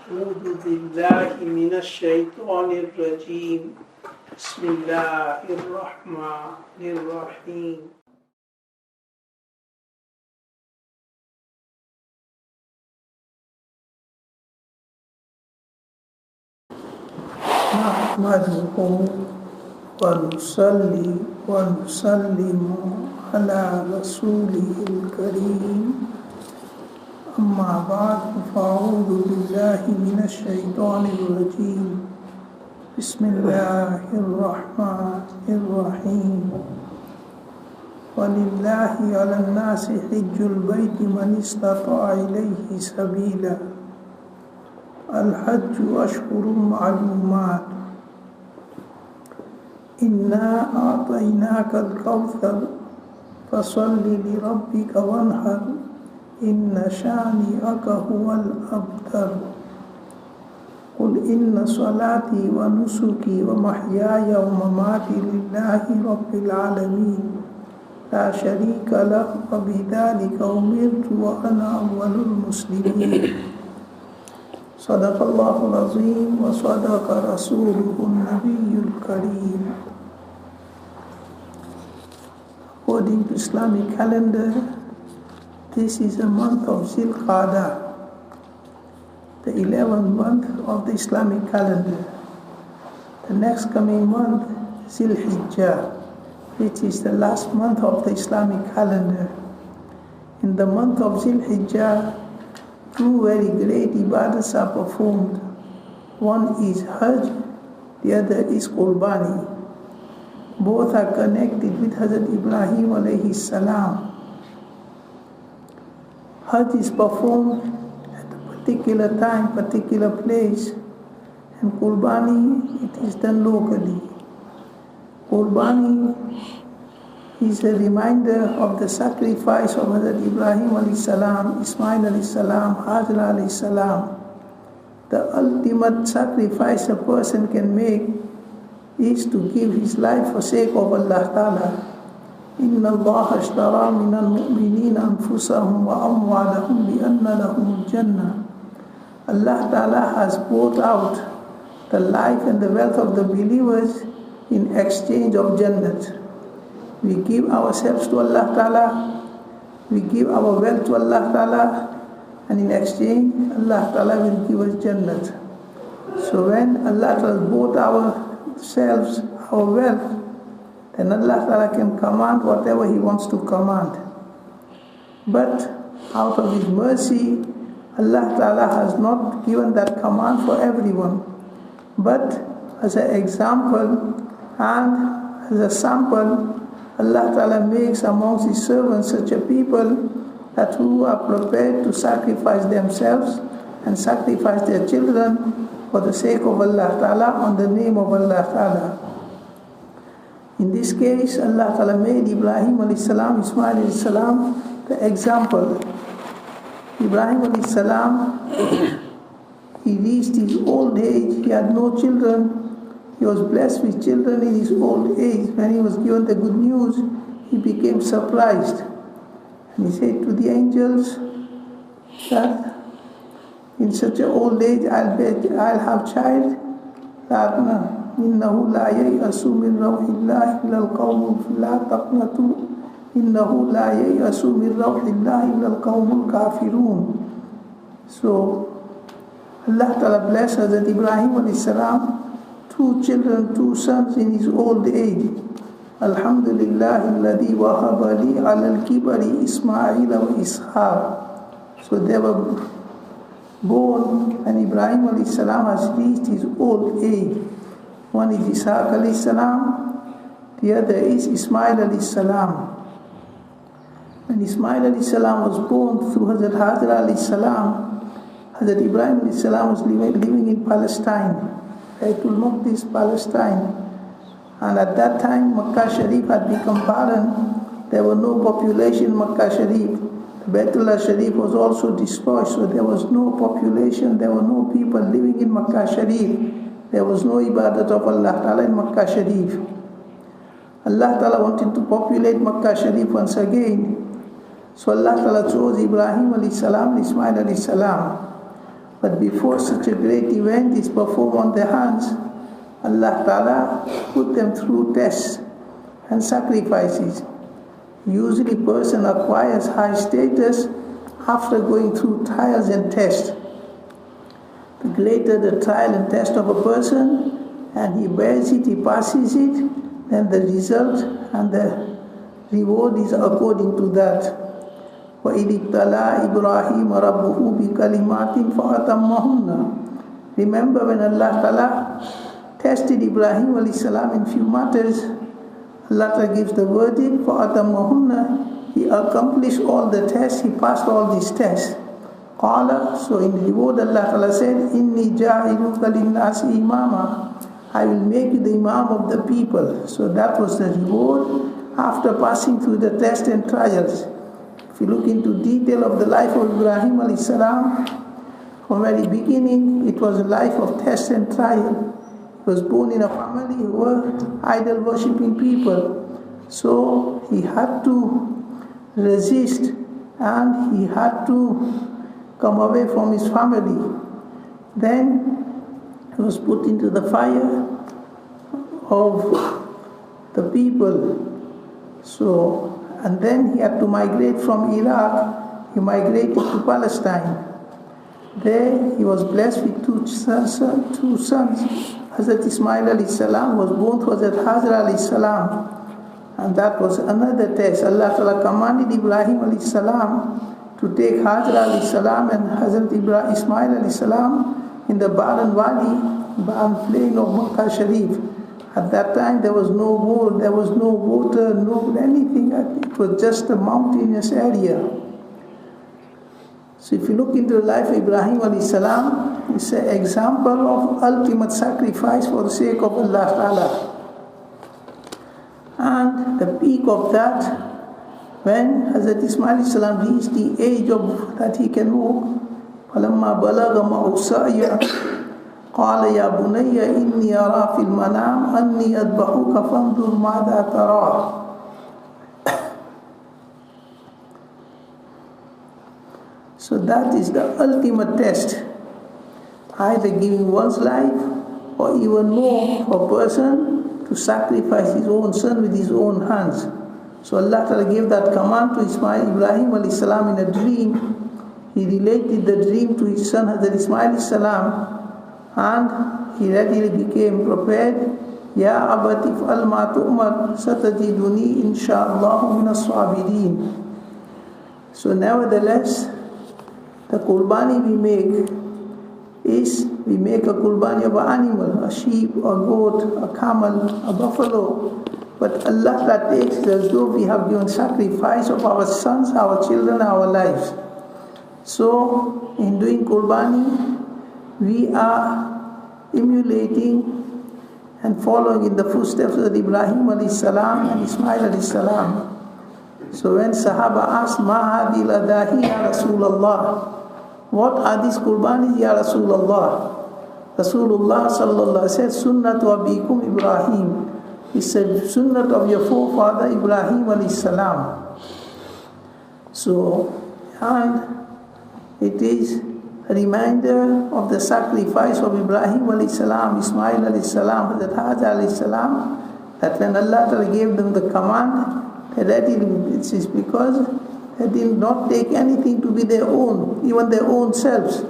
أعوذ بالله من الشيطان الرجيم بسم الله الرحمن الرحيم نحمده ونصلي ونسلم على رسوله الكريم أما بعد فأعوذ بالله من الشيطان الرجيم بسم الله الرحمن الرحيم ولله على الناس حج البيت من استطاع إليه سبيلا الحج أشهر معلومات إنا أعطيناك الكوثر فصل لربك وانحر إن شانئك هو الأبتر قل إن صلاتي ونسكي ومحياي ومماتي لله رب العالمين لا شريك له وبذلك أمرت وأنا أول المسلمين صدق الله العظيم وصدق رسوله النبي الكريم. According to Islamic calendar, this is a month of Zil-Qa'dah, the 11th month of the Islamic calendar. The next coming month, Zil-Hijjah, which is the last month of the Islamic calendar. In the month of Zil-Hijjah, two very great ibadats are performed. One is Hajj, the other is Qurbaani. Both are connected with Hazrat Ibrahim عليه السلام. Hajj is performed at a particular time, particular place, and Qurbaani, it is done locally. Qurbaani is a reminder of the sacrifice of Hazrat Ibrahim alayhi salam, Ismail alayhi salam, Hajar alayhi salam. The ultimate sacrifice a person can make is to give his life for sake of Allah Ta'ala. إِنَّ اللَّهَ اشْتَرَى مِنَ الْمُؤْمِنِينَ أَنفُسَهُمْ وَأَمْوَالَهُمْ بِأَنَّ لَهُمُ الْجَنَّةِ. Allah Ta'ala has bought out the life and the wealth of the believers in exchange of Jannat. We give ourselves to Allah Ta'ala, we give our wealth to Allah Ta'ala, and in exchange, Allah Ta'ala will give us Jannat. So when Allah Ta'ala bought ourselves, our wealth, then Allah Ta'ala can command whatever He wants to command. But out of His mercy, Allah Ta'ala has not given that command for everyone. But as an example and as a sample, Allah Ta'ala makes amongst His servants such a people that who are prepared to sacrifice themselves and sacrifice their children for the sake of Allah Ta'ala on the name of Allah Ta'ala. In this case, Allah Ta'ala made Ibrahim alayhi salam, Ismail alayhi salam the example. Ibrahim alayhi salam, he reached his old age, he had no children. He was blessed with children in his old age. When he was given the good news, he became surprised. And he said to the angels that in such an old age I'll have child. إِنَّهُ لَا يَيْأَسُ مِنْ رَوْحِ اللَّهِ إِلَّا الْقَوْمُ لَا تَقْنَطُوا إِنَّهُ لَا يَيْأَسُ مِنْ رَوْحِ اللَّهِ إِلَّا الْقَوْمُ الْكَافِرُونَ. So Allah Ta'ala blessed Hazrat Ibrahim alayhi salam, two children, two sons in his old age. Alhamdulillah alladhi wahaba li ala al-kibari Ismail wa Ishaq. So they were born and Ibrahim alayhi salam has reached his old age. One is Ishaq alayhi salam, the other is Ismail alayhi salam. When Ismail alayhi salam was born through Hazrat Hajar alayhi salam, Hazrat Ibrahim alayhi salam was living in Palestine, Baytul Maqdis, Palestine. And at that time, Makkah Sharif had become barren. There was no population in Makkah Sharif. Baytullah Sharif was also destroyed, so there was no population, there were no people living in Makkah Sharif. There was no ibadat of Allah Ta'ala in Makkah Sharif. Allah Ta'ala wanted to populate Makkah Sharif once again. So Allah Ta'ala chose Ibrahim alayhi salam and Ismail alayhi salam. But before such a great event is performed on their hands, Allah Ta'ala put them through tests and sacrifices. Usually a person acquires high status after going through trials and tests. The greater the trial and test of a person, and he bears it, he passes it, then the result and the reward is according to that. وَإِذِ ابْتَلَىٰ إِبْرَاهِيمَ رَبُّهُ بِكَلِمَاتٍ فَأَتَمَّهُنَّ. Remember when Allah Ta'ala tested Ibrahim alayhi salam in few matters, Allah Ta'ala gives the verdict, فَأَتَمَّهُنَّ. He accomplished all the tests, he passed all these tests. قَالَ. So in reward Allah Ta'ala said, إِنِّي جَاعِلُكَ لِلنَّاسِ إِمَامًا. I will make you the Imam of the people. So that was the reward after passing through the tests and trials. If you look into detail of the life of Ibrahim alayhi salam, from very beginning, it was a life of test and trial. He was born in a family who were idol worshipping people. So he had to resist and he had to come away from his family. Then he was put into the fire of the people. So, and then he had to migrate from Iraq. He migrated to Palestine. There he was blessed with two sons. Hazrat Ismail alayhi salam was born to Hazrat Hajar alayhi salam. And that was another test. Allah Ta'ala commanded Ibrahim alayhi salam to take Hajar alayhi salam and Hazrat Ismail alayhi salam in the barren valley, barren plain of Makkah Sharif. At that time there was no road, there was no water, no anything. It was just a mountainous area. So if you look into the life of Ibrahim alayhi salam, it's an example of ultimate sacrifice for the sake of Allah Ta'ala. And the peak of that, when Hazrat Ismail alayhi salam reached the age of that he can walk, فَلَمَّا بَلَغَ مَعُ السَّعْيَ قَالَ يَا بُنَيَّ إِنِّي أَرَى فِي الْمَنَامِ أَنِّي أَذْبَحُكَ فَانْظُرْ مَاذَا تَرَى. So that is the ultimate test, either giving one's life or even more for a person to sacrifice his own son with his own hands. So Allah Ta'ala gave that command to Ibrahim alayhi salam in a dream. He related the dream to his son Hazrat Ismail alayhi salam, and he readily became prepared. Ya abati fa'al ma tu'mar satajiduni insha'Allah min as-sabirin. So nevertheless, the Qurbaani we make is, we make a Qurbaani of an animal, a sheep, a goat, a camel, a buffalo. But Allah that takes it as though we have given sacrifice of our sons, our children, our lives. So in doing Qurbaani, we are emulating and following in the footsteps of Ibrahim alayhi salam and Ismail alayhi salam. So when Sahaba asked, Ma hadhi ladahi ya Rasulullah, what are these Qurbanis ya Rasulullah? Rasulullah sallallahu alaihi wasallam said, Sunnatu abikum Ibrahim. He said, Sunnat of your forefather Ibrahim alayhi salam. So, and it is a reminder of the sacrifice of Ibrahim alayhi salam, Ismail alayhi salam, Hazrat Hajar alayhi salam, that when Allah gave them the command, it is because they did not take anything to be their own, even their own selves.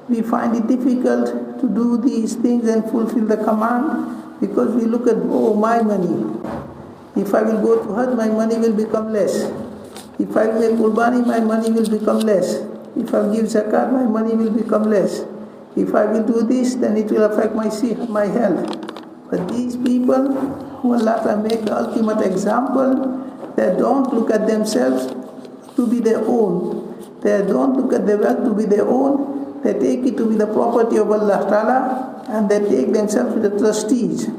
We find it difficult to do these things and fulfill the command because we look at, oh, my money. If I will go to Hajj, my money will become less. If I will make Qurbaani, my money will become less. If I give zakat, my money will become less. If I will do this, then it will affect my health. But these people who Allah make the ultimate example, they don't look at themselves to be their own. They don't look at their wealth to be their own. They take it to be the property of Allah Ta'ala, and they take themselves to the trustees.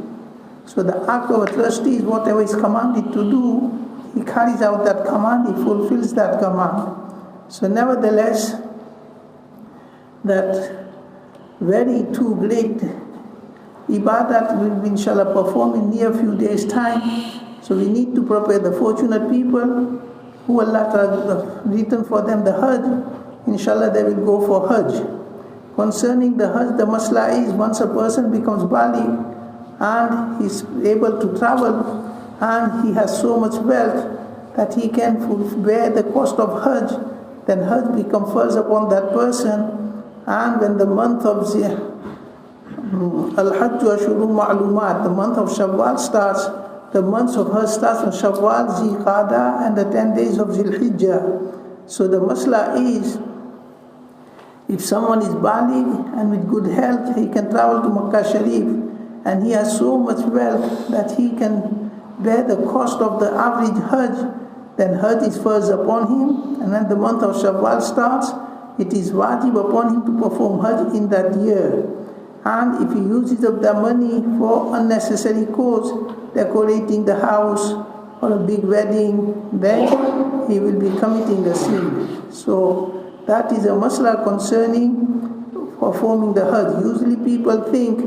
So the act of a trustee is whatever is commanded to do, he carries out that command, he fulfills that command. So nevertheless, that very two great ibadat will be inshallah performed in near few days time. So we need to prepare the fortunate people who Allah has written for them the Hajj. Inshallah they will go for Hajj. Concerning the Hajj, the masla is once a person becomes baligh and he's able to travel and he has so much wealth that he can bear the cost of Hajj, then Hajj becomes first upon that person. And when the month of Al-Hajj Ashuru Ma'lumat, the month of Shawwal starts, the months of Hajj starts on Shawwal, Zilqa'dah and the 10 days of Zilhijjah. So the masla is, if someone is baligh and with good health, he can travel to Makkah Sharif and he has so much wealth that he can bear the cost of the average Hajj, then Hajj is first upon him. And when the month of Shawwal starts, it is wajib upon him to perform Hajj in that year. And if he uses up the money for unnecessary cause, decorating the house or a big wedding, then he will be committing a sin. So that is a masla concerning performing the Hajj. Usually people think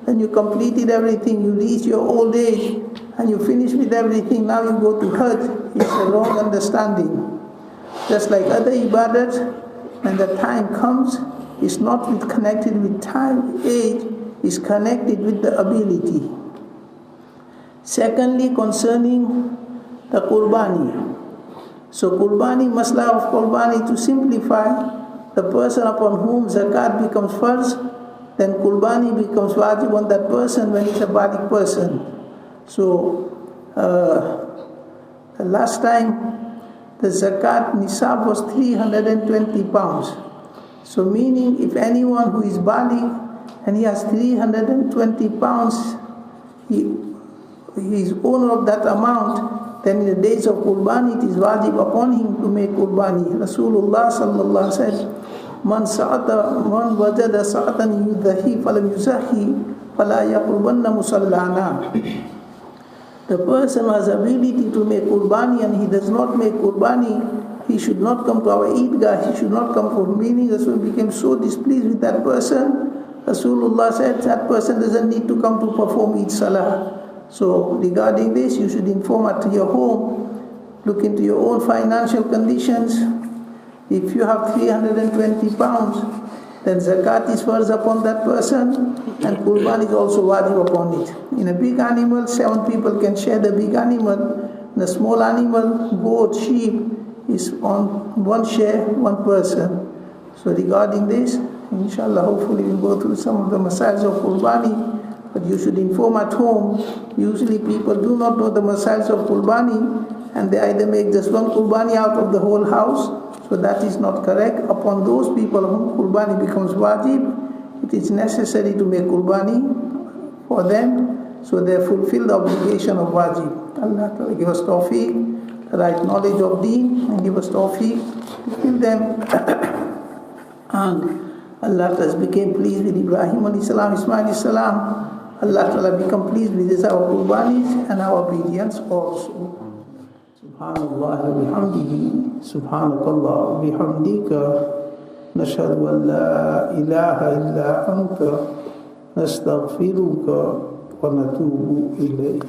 when you completed everything, you reach your old age and you finish with everything, now you go to Hajj. It's a wrong understanding. Just like other ibadat, when the time comes, it's not connected with time, age, it's connected with the ability. Secondly, concerning the Qurbaani. So Qurbaani, masla of Qurbaani, to simplify, the person upon whom zakat becomes first, then Qurbaani becomes wajib on that person when he's a baligh person. So the last time the zakat nisab was 320 pounds. So meaning if anyone who is baligh and he has 320 pounds, he is owner of that amount, then in the days of Qurbaani it is wajib upon him to make Qurbaani. Rasulullah sallallahu alaihi wasallam said, Man wajada sa'atan yudhahi falam yuzahi fala yaqurbanna musallana. The person who has ability to make Qurbaani and he does not make Qurbaani, he should not come to our Eidgah, he should not come for meaning. Rasul became so displeased with that person. Rasulullah said that person doesn't need to come to perform Eid Salah. So regarding this, you should inform at your home, look into your own financial conditions. If you have 320 pounds, then zakat is first upon that person and Qurban is also wajib upon it. In a big animal, 7 people can share the big animal. In a small animal, goat, sheep, is on one share, one person. So regarding this, inshallah, hopefully we'll go through some of the masails of Qurbaani, but you should inform at home. Usually people do not know the masails of Qurbaani and they either make just one Qurbaani out of the whole house. So that is not correct. Upon those people whom Qurbaani becomes wajib, it is necessary to make Qurbaani for them so they fulfill the obligation of wajib. Allah Ta'ala give us tawfiq, the right knowledge of deen, and give us tawfiq to kill them. And Allah Ta'ala became pleased with Ibrahim alayhi salam, Ismail alayhi salam. Allah Ta'ala become pleased with our Qurbaanis and our obedience also. Subhanallah wa bihamdihi, subhanakallah wa bihamdika, nashhadu an la ilaha illa anta, nastaghfiruka wa natubu ilayk.